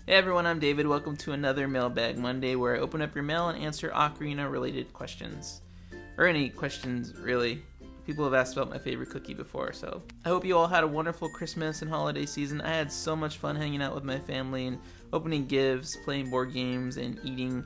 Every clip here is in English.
Hey everyone, I'm David. Welcome to another Mailbag Monday where I open up your mail and answer ocarina related questions. Or any questions, really. People have asked about my favorite cookie before, so I hope you all had a wonderful Christmas and holiday season. I had so much fun hanging out with my family and opening gifts, playing board games, and eating.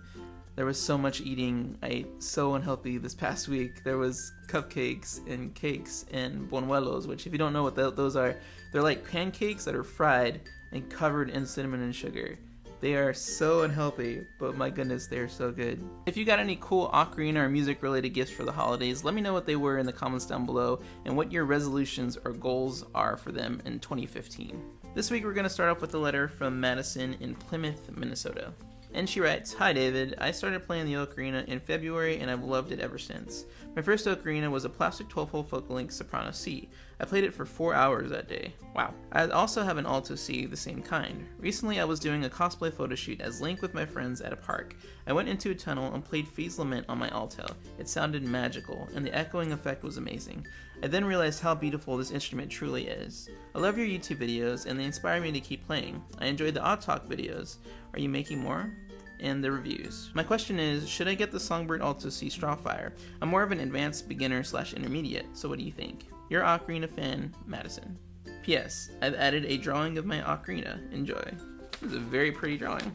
There was so much eating. I ate so unhealthy this past week. There was cupcakes and cakes and buñuelos, which if you don't know what those are, they're like pancakes that are fried and covered in cinnamon and sugar. They are so unhealthy, but my goodness, they're so good. If you got any cool ocarina or music related gifts for the holidays, let me know what they were in the comments down below and what your resolutions or goals are for them in 2015. This week we're going to start off with a letter from Madison in Plymouth, Minnesota. And she writes, "Hi David, I started playing the ocarina in February and I've loved it ever since. My first ocarina was a plastic 12-hole Focalink Soprano C. I played it for 4 hours that day. Wow. I also have an Alto C, the same kind. Recently I was doing a cosplay photo shoot as Link with my friends at a park. I went into a tunnel and played Fee's Lament on my alto. It sounded magical, and the echoing effect was amazing. I then realized how beautiful this instrument truly is. I love your YouTube videos and they inspire me to keep playing. I enjoyed the Odd Talk videos. Are you making more? And the reviews. My question is, should I get the Songbird Alto C Strawfire? I'm more of an advanced beginner / intermediate, so what do you think? Your ocarina fan, Madison. P.S. I've added a drawing of my ocarina. Enjoy." This is a very pretty drawing.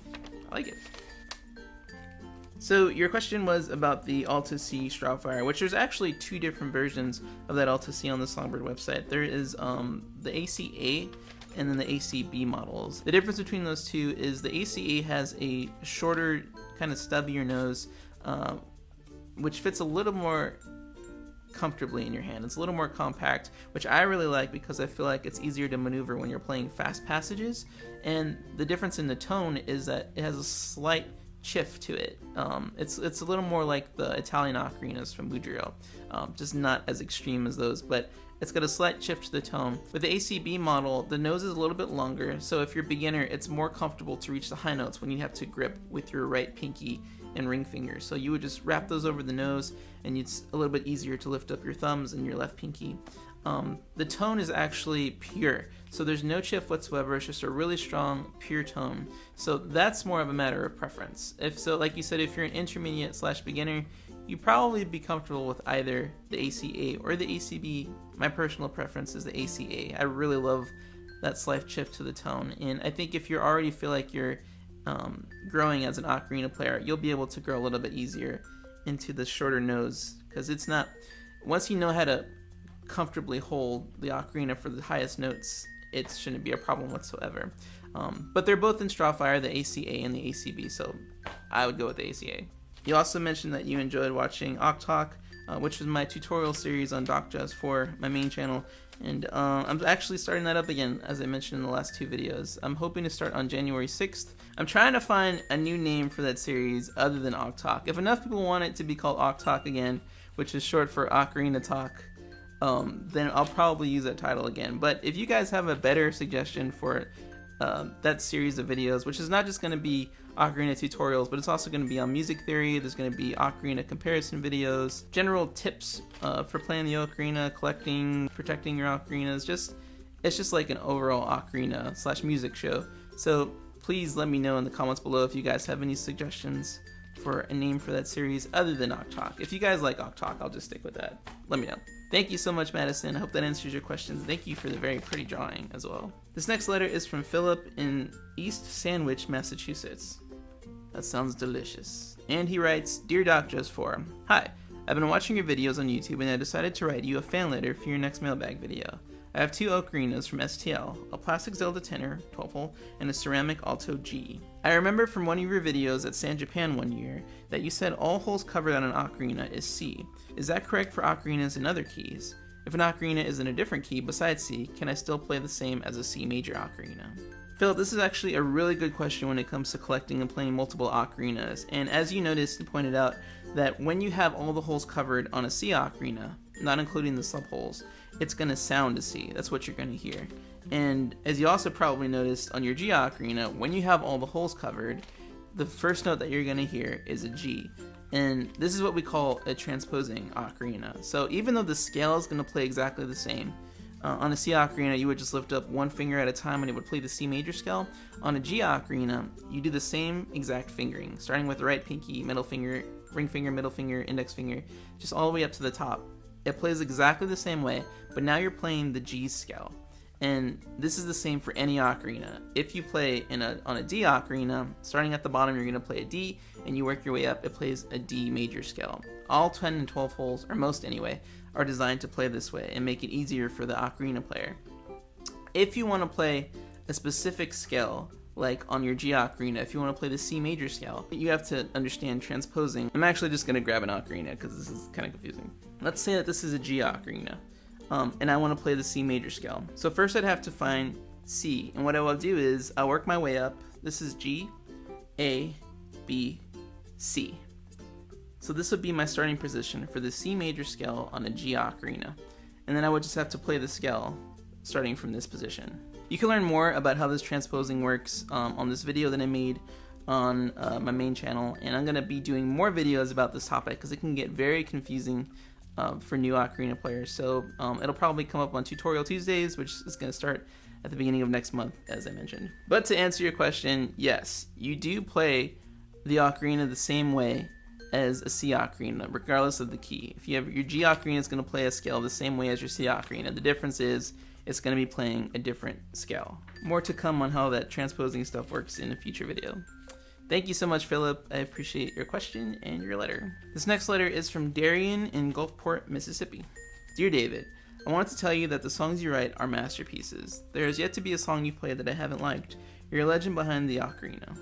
I like it. So your question was about the Alto C Strawfire, which there's actually two different versions of that Alto C on the Songbird website. There is the ACA and then the ACB models. The difference between those two is the ACA has a shorter, kind of stubbier nose, which fits a little more comfortably in your hand. It's a little more compact, which I really like because I feel like it's easier to maneuver when you're playing fast passages. And the difference in the tone is that it has a slight chiff to it. It's a little more like the Italian ocarinas from Budrio, just not as extreme as those, but it's got a slight chiff to the tone. With the ACB model, the nose is a little bit longer, so if you're a beginner, it's more comfortable to reach the high notes when you have to grip with your right pinky and ring finger. So you would just wrap those over the nose, and it's a little bit easier to lift up your thumbs and your left pinky. The tone is actually pure, so there's no chiff whatsoever. It's just a really strong, pure tone. So that's more of a matter of preference. Like you said, if you're an intermediate / beginner, you'd probably be comfortable with either the ACA or the ACB. My personal preference is the ACA. I really love that slight chiff to the tone, and I think if you already feel like you're growing as an ocarina player, you'll be able to grow a little bit easier into the shorter nose, because it's not, once you know how to comfortably hold the ocarina for the highest notes, it shouldn't be a problem whatsoever. But they're both in Strawfire, the ACA and the ACB, so I would go with the ACA. You also mentioned that you enjoyed watching Talk, which was my tutorial series on Doc Jazz 4, my main channel, and I'm actually starting that up again, as I mentioned in the last two videos. I'm hoping to start on January 6th. I'm trying to find a new name for that series other than Talk. If enough people want it to be called Talk again, which is short for Ocarina Talk, then I'll probably use that title again. But if you guys have a better suggestion for that series of videos, which is not just going to be ocarina tutorials, but it's also going to be on music theory, there's going to be ocarina comparison videos, general tips for playing the ocarina, collecting, protecting your ocarinas. It's just like an overall ocarina / music show. So please let me know in the comments below if you guys have any suggestions for a name for that series other than Talk. If you guys like Talk, I'll just stick with that. Let me know. Thank you so much, Madison. I hope that answers your questions. Thank you for the very pretty drawing as well. This next letter is from Philip in East Sandwich, Massachusetts. That sounds delicious. And he writes, "Dear Doc Just 4, hi, I've been watching your videos on YouTube and I decided to write you a fan letter for your next mailbag video. I have two ocarinas from STL, a plastic Zelda tenor, 12-hole, and a ceramic Alto G. I remember from one of your videos at San Japan one year that you said all holes covered on an ocarina is C. Is that correct for ocarinas in other keys? If an ocarina is in a different key besides C, can I still play the same as a C major ocarina?" Philip, this is actually a really good question when it comes to collecting and playing multiple ocarinas, and as you noticed and pointed out, that when you have all the holes covered on a C ocarina, not including the subholes, it's going to sound a C. That's what you're going to hear. And as you also probably noticed on your G ocarina, when you have all the holes covered, the first note that you're going to hear is a G. And this is what we call a transposing ocarina. So even though the scale is going to play exactly the same, On a C ocarina, you would just lift up one finger at a time and it would play the C major scale. On a G ocarina, you do the same exact fingering, starting with the right pinky, middle finger, ring finger, middle finger, index finger, just all the way up to the top. It plays exactly the same way, but now you're playing the G scale. And this is the same for any ocarina. If you play on a D ocarina, starting at the bottom, you're going to play a D, and you work your way up, it plays a D major scale. All 10 and 12 holes, or most anyway, are designed to play this way and make it easier for the ocarina player. If you want to play a specific scale, like on your G ocarina, if you want to play the C major scale, you have to understand transposing. I'm actually just going to grab an ocarina because this is kind of confusing. Let's say that this is a G ocarina. And I want to play the C major scale. So first I'd have to find C, and what I will do is I'll work my way up. This is G, A, B, C. So this would be my starting position for the C major scale on a G ocarina. And then I would just have to play the scale starting from this position. You can learn more about how this transposing works on this video that I made on my main channel, and I'm going to be doing more videos about this topic because it can get very confusing for new ocarina players. So it'll probably come up on Tutorial Tuesdays, which is going to start at the beginning of next month, as I mentioned. But to answer your question, yes, you do play the ocarina the same way as a C ocarina, regardless of the key. If you have your G ocarina, is going to play a scale the same way as your C ocarina. The difference is it's going to be playing a different scale. More to come on how that transposing stuff works in a future video. Thank you so much, Philip. I appreciate your question and your letter. This next letter is from Darian in Gulfport, Mississippi. Dear David, I wanted to tell you that the songs you write are masterpieces. There is yet to be a song you play that I haven't liked. You're a legend behind the ocarina.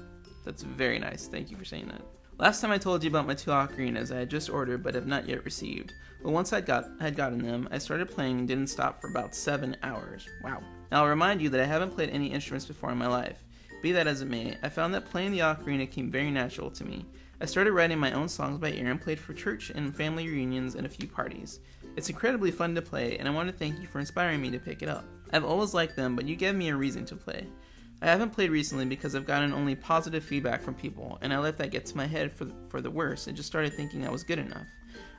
That's very nice. Thank you for saying that. Last time I told you about my 2 ocarinas I had just ordered but have not yet received. But once I had gotten them, I started playing and didn't stop for about 7 hours. Wow. Now I'll remind you that I haven't played any instruments before in my life. Be that as it may, I found that playing the ocarina came very natural to me. I started writing my own songs by ear and played for church and family reunions and a few parties. It's incredibly fun to play, and I want to thank you for inspiring me to pick it up. I've always liked them, but you gave me a reason to play. I haven't played recently because I've gotten only positive feedback from people, and I let that get to my head for the worse and just started thinking I was good enough.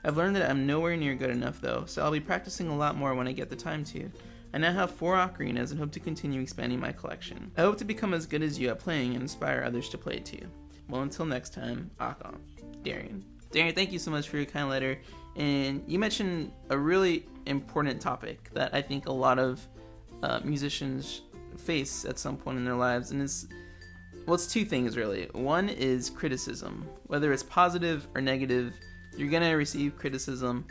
I've learned that I'm nowhere near good enough though, so I'll be practicing a lot more when I get the time to. I now have 4 ocarinas and hope to continue expanding my collection. I hope to become as good as you at playing and inspire others to play too. Well, until next time, Akon. Darian. Darian, thank you so much for your kind letter. And you mentioned a really important topic that I think a lot of musicians face at some point in their lives, and it's 2 things really. One is criticism. Whether it's positive or negative, you're gonna receive criticism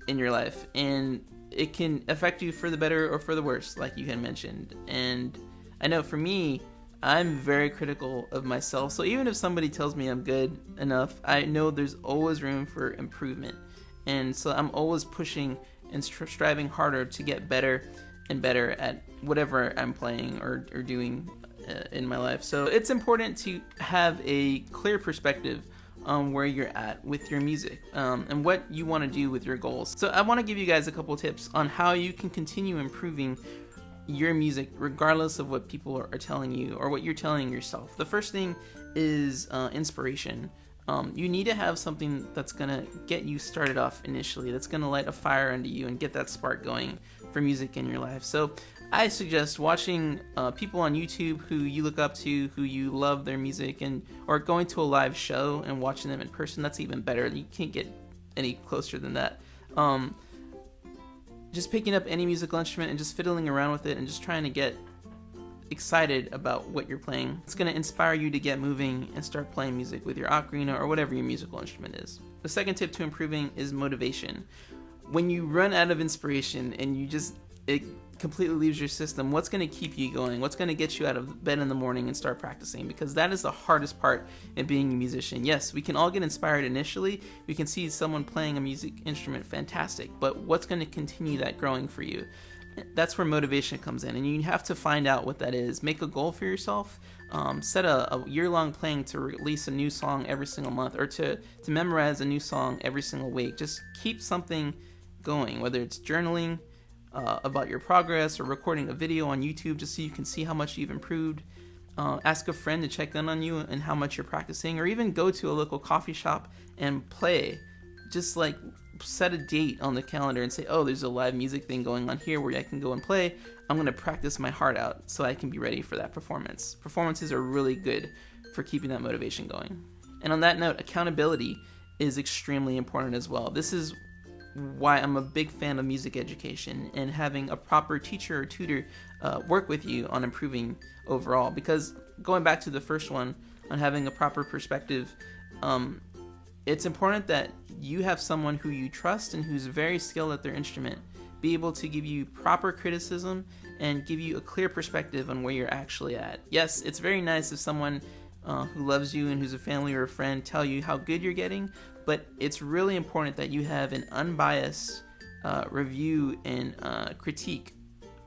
in your life, and it can affect you for the better or for the worse, like you had mentioned. And I know for me, I'm very critical of myself, so even if somebody tells me I'm good enough, I know there's always room for improvement, and so I'm always pushing and striving harder to get better and better at whatever I'm playing or doing in my life. So it's important to have a clear perspective on where you're at with your music and what you want to do with your goals. So I want to give you guys a couple tips on how you can continue improving your music regardless of what people are telling you or what you're telling yourself. The first thing is inspiration. You need to have something that's going to get you started off initially, that's going to light a fire under you and get that spark going for music in your life. So I suggest watching people on YouTube who you look up to, who you love their music, or going to a live show and watching them in person. That's even better. You can't get any closer than that. Just picking up any musical instrument and just fiddling around with it and just trying to get excited about what you're playing. It's going to inspire you to get moving and start playing music with your ocarina or whatever your musical instrument is. The second tip to improving is motivation. When you run out of inspiration and it completely leaves your system, what's going to keep you going? What's going to get you out of bed in the morning and start practicing? Because that is the hardest part in being a musician. Yes, we can all get inspired initially. We can see someone playing a music instrument fantastic, but what's going to continue that growing for you? That's where motivation comes in, and you have to find out what that is. Make a goal for yourself. Set a year-long plan to release a new song every single month, or to memorize a new song every single week. Just keep something going, whether it's journaling about your progress or recording a video on YouTube just so you can see how much you've improved. Ask a friend to check in on you and how much you're practicing, or even go to a local coffee shop and play. Just like set a date on the calendar and say, oh, there's a live music thing going on here where I can go and play. I'm going to practice my heart out so I can be ready for that performance. Performances are really good for keeping that motivation going. And on that note, accountability is extremely important as well. This is why I'm a big fan of music education and having a proper teacher or tutor work with you on improving overall. Because going back to the first one on having a proper perspective, it's important that you have someone who you trust and who's very skilled at their instrument be able to give you proper criticism and give you a clear perspective on where you're actually at. Yes, it's very nice if someone who loves you and who's a family or a friend tell you how good you're getting, but it's really important that you have an unbiased review and critique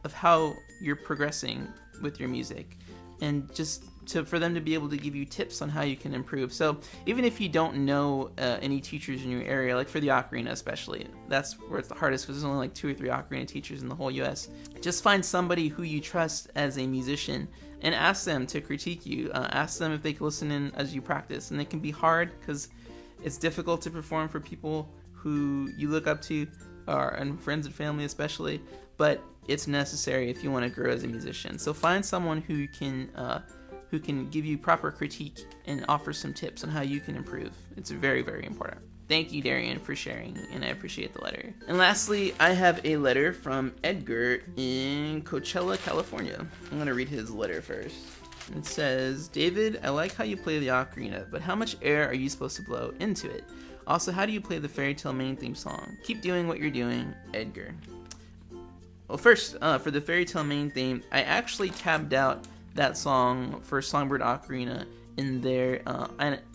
of how you're progressing with your music, and just for them to be able to give you tips on how you can improve. So even if you don't know any teachers in your area, like for the ocarina especially, that's where it's the hardest because there's only like 2 or 3 ocarina teachers in the whole US. Just find somebody who you trust as a musician and ask them to critique you. Ask them if they can listen in as you practice. And it can be hard because it's difficult to perform for people who you look up to, and friends and family especially, but it's necessary if you want to grow as a musician. So find someone who can give you proper critique and offer some tips on how you can improve. It's very, very important. Thank you, Darian, for sharing, and I appreciate the letter. And lastly, I have a letter from Edgar in Coachella, California. I'm going to read his letter first. It says, David, I like how you play the ocarina, but how much air are you supposed to blow into it? Also, how do you play the Fairy Tale main theme song? Keep doing what you're doing, Edgar. Well, first, for the Fairy Tale main theme, I actually tabbed out that song for Songbird Ocarina in their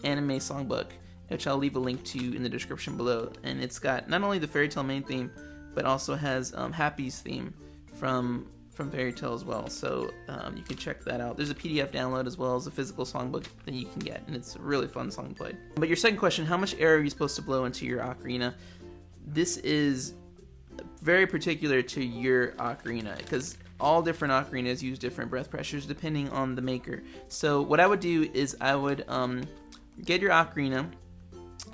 anime songbook, which I'll leave a link to in the description below. And it's got not only the Fairy Tale main theme, but also has Happy's theme from Fairy Tale as well. So you can check that out. There's a PDF download as well as a physical songbook that you can get, and it's a really fun song to play. But your second question, how much air are you supposed to blow into your ocarina? This is very particular to your ocarina because all different ocarinas use different breath pressures depending on the maker. So what I would do is I would get your ocarina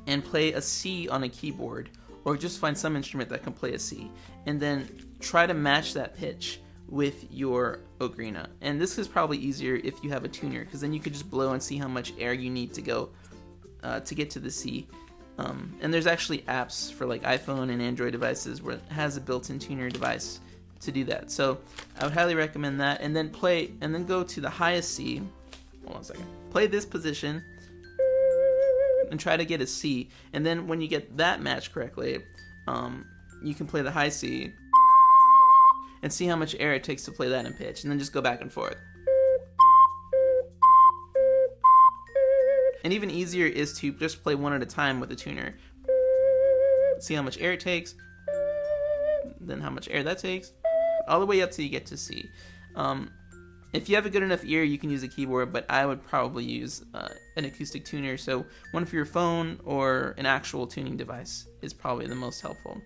and play a C on a keyboard, or just find some instrument that can play a C, and then try to match that pitch with your ocarina. And this is probably easier if you have a tuner, because then you could just blow and see how much air you need to go to get to the C. And there's actually apps for like iPhone and Android devices where it has a built-in tuner device to do that. So I would highly recommend that. And then go to the highest C. Hold on a second. Play this position and try to get a C. And then when you get that match correctly, you can play the high C and see how much air it takes to play that in pitch, and then just go back and forth. And even easier is to just play one at a time with the tuner. See how much air it takes, then how much air that takes, all the way up till you get to C. If you have a good enough ear, you can use a keyboard, but I would probably use an acoustic tuner. So one for your phone or an actual tuning device is probably the most helpful.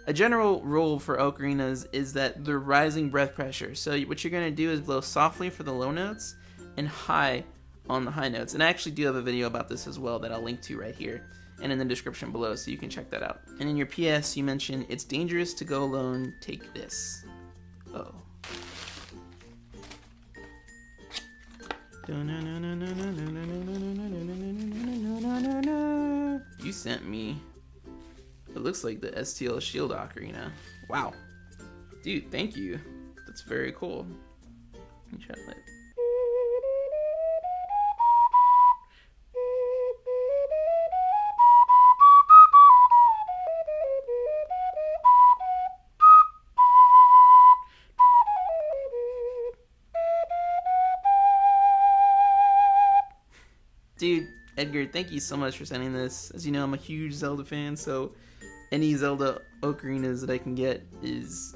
A general rule for ocarinas is that they're rising breath pressure. So what you're going to do is blow softly for the low notes and high on the high notes. And I actually do have a video about this as well that I'll link to right here and in the description below, so you can check that out. And in your PS, you mentioned, it's dangerous to go alone, take this. Oh. You sent me, it looks like the STL Shield Ocarina. Wow. Dude, thank you. That's very cool. Let me try that. Dude, Edgar, thank you so much for sending this. As you know, I'm a huge Zelda fan, so any Zelda ocarinas that I can get is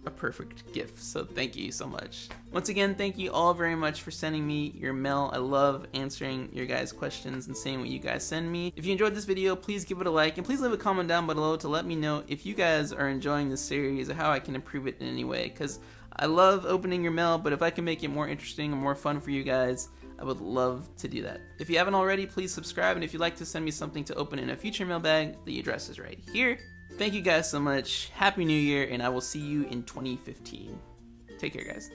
a perfect gift. So thank you so much. Once again, thank you all very much for sending me your mail. I love answering your guys' questions and seeing what you guys send me. If you enjoyed this video, please give it a like, and please leave a comment down below to let me know if you guys are enjoying this series or how I can improve it in any way, because I love opening your mail, but if I can make it more interesting and more fun for you guys, I would love to do that. If you haven't already, please subscribe, and if you'd like to send me something to open in a future mailbag, the address is right here. Thank you guys so much. Happy New Year, and I will see you in 2015. Take care, guys.